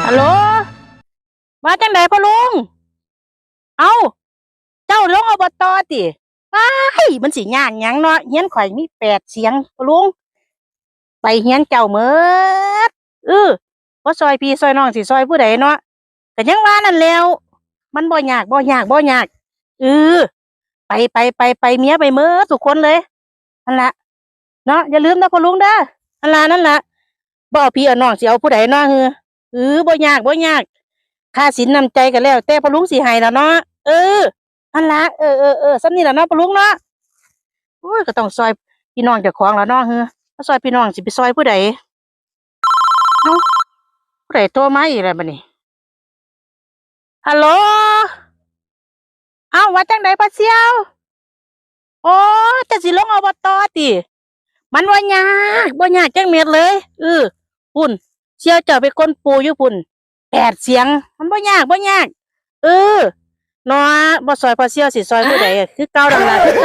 ฮัลโหลว่าจังไดพ่อลุงเอาเจ้าลงอบตติว้ายมันสิยากหยังเนาะเฮียนข่อยมี8 เสียงพ่อลุงไปเฮียนเจ้าเมิดบ่ซอยพี่ซอยน้องสิซอยผู้ใดเนาะก็ยังว่านั่นแหล้วมันบ่ยากเออไปเมียไปเมิดทุกคนเลยนั่นล่ะเนาะอย่าลืมนะพ่อลุงเด้อนั่นล่ะบ่เอาพี่เอาน้องสิเอาผู้ใดเนาะบ่ยากค่าสินน้ำใจก็แล้วแต่พ่อลุงสิให้ล่ะเนาะเออนั่นล่ะส่ำนี้ล่ะเนาะพ่อลุงเนาะโอ้ยก็ต้องซอยพี่น้องเจ้าของล่ะเนาะถ้าซอยพี่น้องสิไปซอยผู้ใดเอ้าผู้ใดโทรมาอีกแล้วบัดนี้ฮัลโหลอ้าวว่าจังไดพ่อเสี่ยวโอ้จะสิลงอบตติมันบ่ยากจังเม็ดเลยพุ่นเสี่ยวเจ้าเป็นคนปู่อยู่พุ่น8 เสียงมันบ่ยากเออเนาะบ่ซอยพ่อเสี่ยวสิซอยผู้ใดคือเก่าดังนั้นคือเก่า